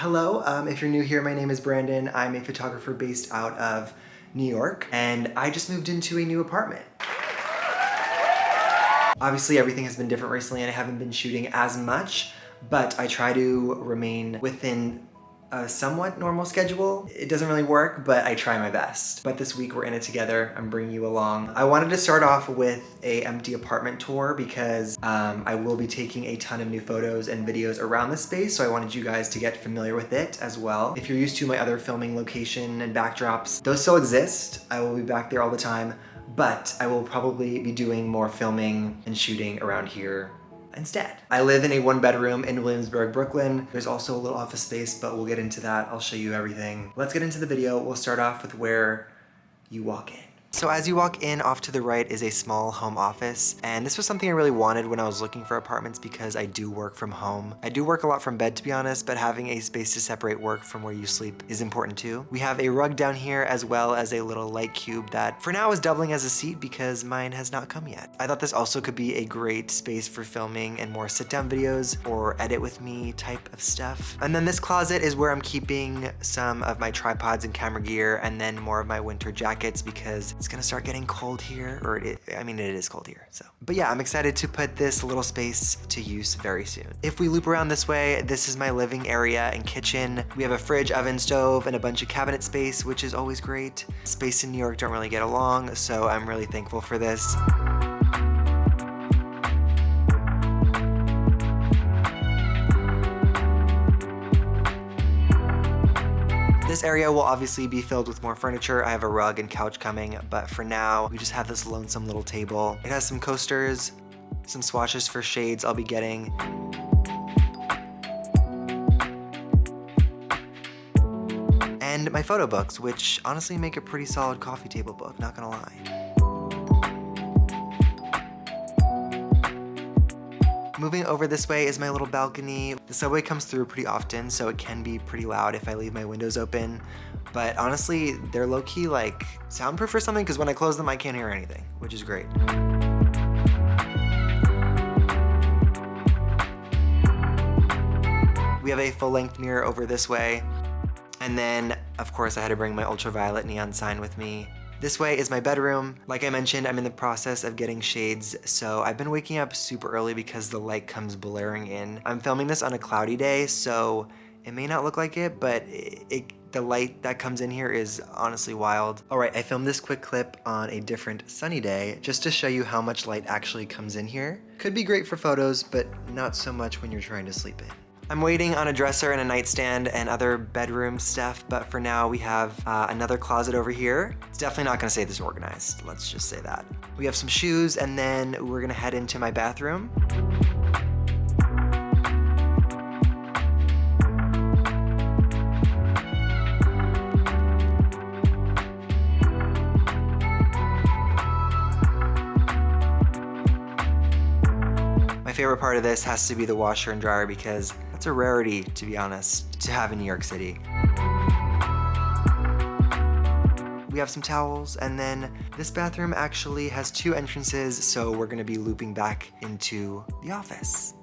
Hello, if you're new here, my name is Brandon. I'm a photographer based out of New York, and I just moved into a new apartment. Obviously, everything has been different recently and I haven't been shooting as much, but I try to remain within a somewhat normal schedule. It doesn't really work, but I try my best. But this week we're in it together. I'm bringing you along. I wanted to start off with a empty apartment tour because I will be taking a ton of new photos and videos around this space, so I wanted you guys to get familiar with it as well. If you're used to my other filming location and backdrops, those still exist. I will be back there all the time, but I will probably be doing more filming and shooting around here instead. I live in a 1-bedroom in Williamsburg, Brooklyn. There's also a little office space, but we'll get into that. I'll show you everything. Let's get into the video. We'll start off with where you walk in. So as you walk in, off to the right is a small home office, and this was something I really wanted when I was looking for apartments because I do work from home. I do work a lot from bed, to be honest, but having a space to separate work from where you sleep is important too. We have a rug down here as well as a little light cube that for now is doubling as a seat because mine has not come yet. I thought this also could be a great space for filming and more sit-down videos or edit with me type of stuff. And then this closet is where I'm keeping some of my tripods and camera gear, and then more of my winter jackets because it's gonna start getting cold here, or it is cold here, so. But yeah, I'm excited to put this little space to use very soon. If we loop around this way, this is my living area and kitchen. We have a fridge, oven, stove, and a bunch of cabinet space, which is always great. Space in New York don't really get along, so I'm really thankful for this. This area will obviously be filled with more furniture. I have a rug and couch coming, but for now, we just have this lonesome little table. It has some coasters, some swatches for shades I'll be getting. And my photo books, which honestly make a pretty solid coffee table book, not gonna lie. Moving over this way is my little balcony. The subway comes through pretty often, so it can be pretty loud if I leave my windows open. But honestly, they're low-key like soundproof or something, because when I close them, I can't hear anything, which is great. We have a full-length mirror over this way. And then, of course, I had to bring my ultraviolet neon sign with me. This way is my bedroom. Like I mentioned, I'm in the process of getting shades, so I've been waking up super early because the light comes blaring in. I'm filming this on a cloudy day, so it may not look like it, but the light that comes in here is honestly wild. All right, I filmed this quick clip on a different sunny day just to show you how much light actually comes in here. Could be great for photos, but not so much when you're trying to sleep in. I'm waiting on a dresser and a nightstand and other bedroom stuff, but for now we have another closet over here. It's definitely not gonna stay this organized, let's just say that. We have some shoes, and then we're gonna head into my bathroom. My favorite part of this has to be the washer and dryer because that's a rarity, to be honest, to have in New York City. We have some towels, and then this bathroom actually has 2 entrances, so we're gonna be looping back into the office.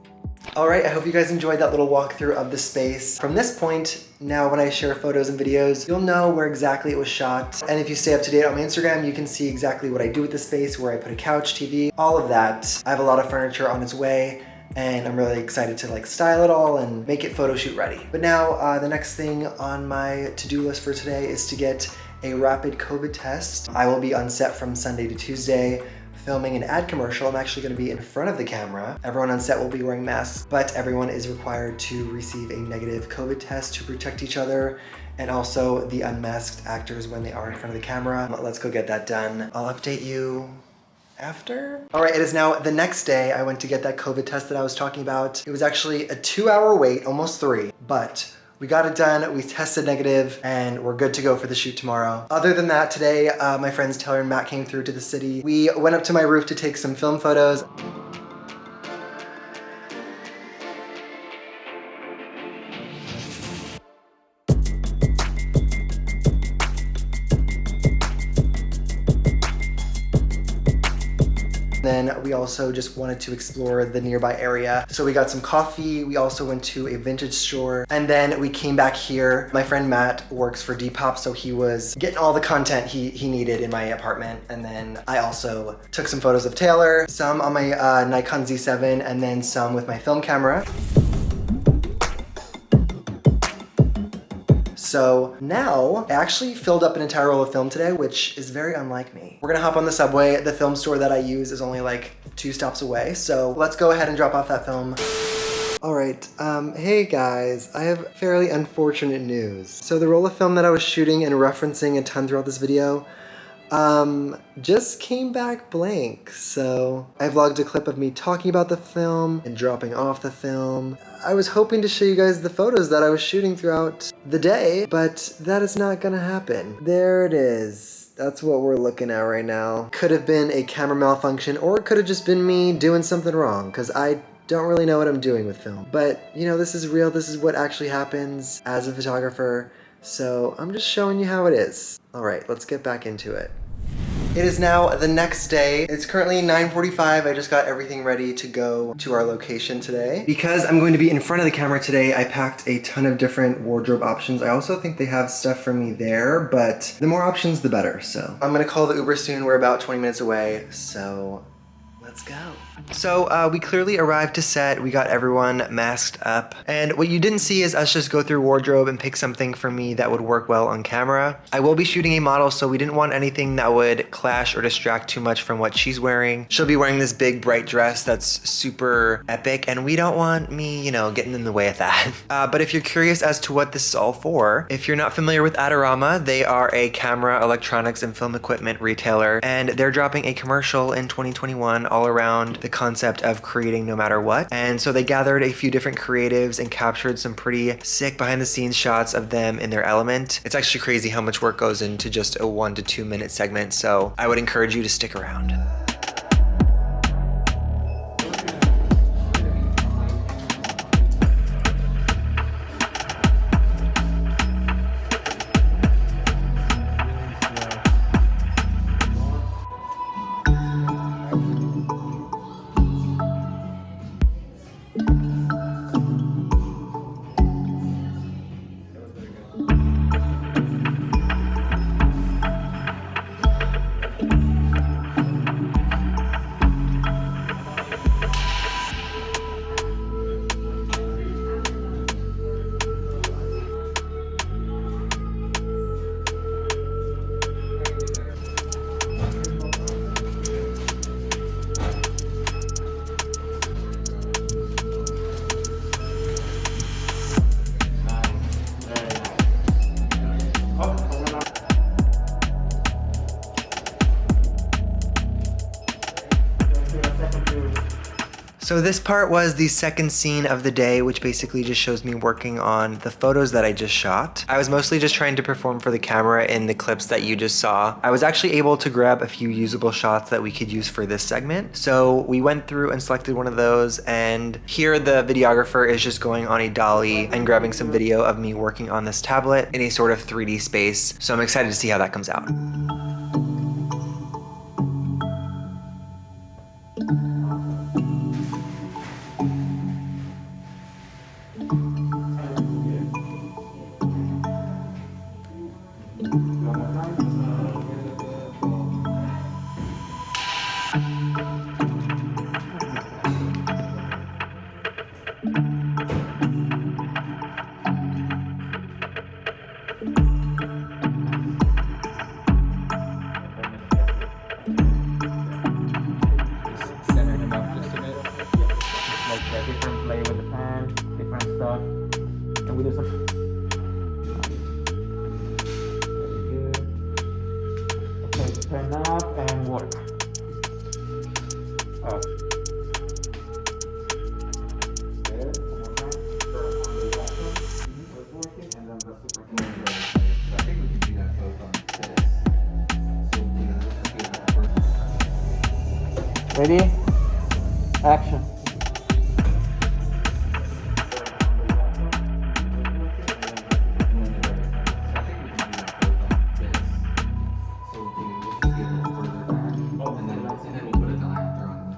All right, I hope you guys enjoyed that little walkthrough of the space. From this point, now when I share photos and videos, you'll know where exactly it was shot. And if you stay up to date on my Instagram, you can see exactly what I do with the space, where I put a couch, TV, all of that. I have a lot of furniture on its way, and I'm really excited to style it all and make it photo shoot ready. But now the next thing on my to-do list for today is to get a rapid COVID test. I will be on set from Sunday to Tuesday, filming an ad commercial. I'm actually gonna be in front of the camera. Everyone on set will be wearing masks, but everyone is required to receive a negative COVID test to protect each other, and also the unmasked actors when they are in front of the camera. Let's go get that done. I'll update you after. All right, it is now the next day. I went to get that COVID test that I was talking about. It was actually a 2-hour wait, almost 3, but we got it done, we tested negative, and we're good to go for the shoot tomorrow. Other than that, today, my friends Taylor and Matt came through to the city. We went up to my roof to take some film photos. then we also just wanted to explore the nearby area. So we got some coffee. We also went to a vintage store, and then we came back here. My friend Matt works for Depop, so he was getting all the content he needed in my apartment. And then I also took some photos of Taylor, some on my Nikon Z7, and then some with my film camera. So now I actually filled up an entire roll of film today, which is very unlike me. We're gonna hop on the subway. The film store that I use is only like 2 stops away. So let's go ahead and drop off that film. All right, hey guys, I have fairly unfortunate news. So the roll of film that I was shooting and referencing a ton throughout this video, just came back blank. So I vlogged a clip of me talking about the film and dropping off the film. I was hoping to show you guys the photos that I was shooting throughout the day, but that is not gonna happen. There it is. That's what we're looking at right now. Could have been a camera malfunction, or it could have just been me doing something wrong, because I don't really know what I'm doing with film. But, you know, this is real. This is what actually happens as a photographer. So I'm just showing you how it is. All right, let's get back into it. It is now the next day. It's currently 9:45. I just got everything ready to go to our location today. Because I'm going to be in front of the camera today, I packed a ton of different wardrobe options. I also think they have stuff for me there, but the more options, the better. So I'm gonna call the Uber soon. We're about 20 minutes away, so let's go. So we clearly arrived to set. We got everyone masked up. And what you didn't see is us just go through wardrobe and pick something for me that would work well on camera. I will be shooting a model, so we didn't want anything that would clash or distract too much from what she's wearing. She'll be wearing this big bright dress that's super epic, and we don't want me, you know, getting in the way of that. But if you're curious as to what this is all for, if you're not familiar with Adorama, they are a camera, electronics, and film equipment retailer, and they're dropping a commercial in 2021 all around the concept of creating no matter what. And so they gathered a few different creatives and captured some pretty sick behind the scenes shots of them in their element. It's actually crazy how much work goes into just a 1 to 2 minute segment, so I would encourage you to stick around. So this part was the second scene of the day, which basically just shows me working on the photos that I just shot. I was mostly just trying to perform for the camera in the clips that you just saw. I was actually able to grab a few usable shots that we could use for this segment. So we went through and selected one of those, and here the videographer is just going on a dolly and grabbing some video of me working on this tablet in a sort of 3D space. So I'm excited to see how that comes out. Different play with the pan, different stuff, and we do some. Very good. Okay, turn up and work. Up. Good. One more time. Turn on the bottom. It's working, and then the super camera. So I think we can do that both on this. So ready? Action. And then we'll put it down after on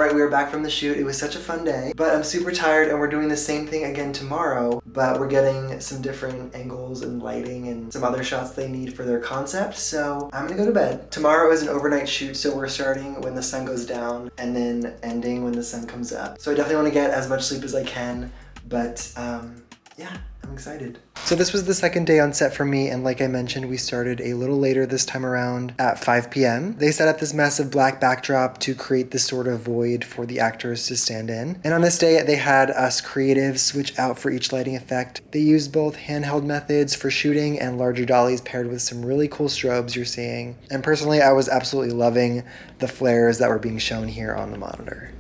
right, we are back from the shoot. It was such a fun day, but I'm super tired and we're doing the same thing again tomorrow, but we're getting some different angles and lighting and some other shots they need for their concept, so I'm gonna go to bed. Tomorrow is an overnight shoot, so we're starting when the sun goes down and then ending when the sun comes up. So I definitely want to get as much sleep as I can, but yeah, I'm excited. So this was the second day on set for me, and like I mentioned, we started a little later this time around at 5 p.m. They set up this massive black backdrop to create this sort of void for the actors to stand in. And on this day, they had us creatives switch out for each lighting effect. They used both handheld methods for shooting and larger dollies paired with some really cool strobes you're seeing. And personally, I was absolutely loving the flares that were being shown here on the monitor.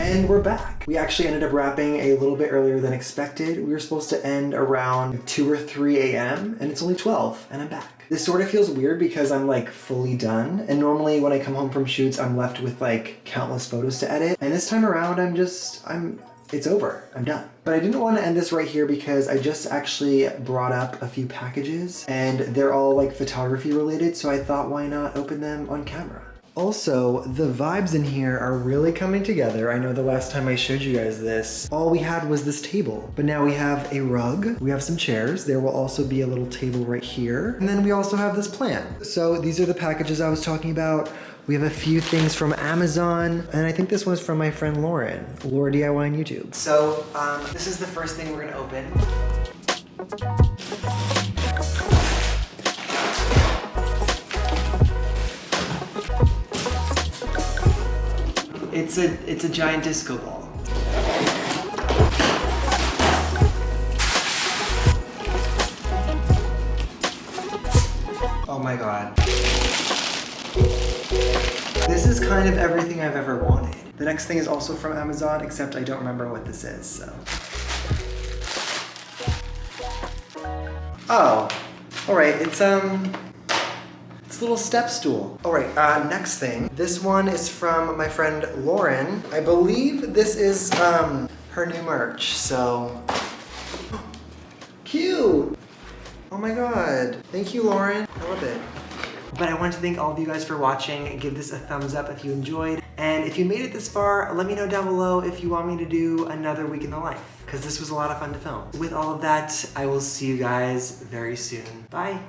And we're back. We actually ended up wrapping a little bit earlier than expected. We were supposed to end around 2 or 3 a.m. and it's only 12 and I'm back. This sort of feels weird because I'm like fully done. And normally when I come home from shoots, I'm left with like countless photos to edit. And this time around, it's over, I'm done. But I didn't want to end this right here because I just actually brought up a few packages and they're all like photography related. So I thought, why not open them on camera? Also, the vibes in here are really coming together. I know the last time I showed you guys this, all we had was this table, but now we have a rug, we have some chairs, there will also be a little table right here, and then we also have this plant. So these are the packages I was talking about. We have a few things from Amazon, and I think this one's from my friend Lauren, Laura DIY on YouTube. So this is the first thing we're gonna open. It's a giant disco ball. Oh my god. This is kind of everything I've ever wanted. The next thing is also from Amazon, except I don't remember what this is, so. Oh, all right, it's a little step stool. All right, next thing. This one is from my friend Lauren. I believe this is her new merch, so. Cute! Oh my god. Thank you, Lauren. I love it. But I want to thank all of you guys for watching. Give this a thumbs up if you enjoyed. And if you made it this far, let me know down below if you want me to do another week in the life, because this was a lot of fun to film. With all of that, I will see you guys very soon. Bye.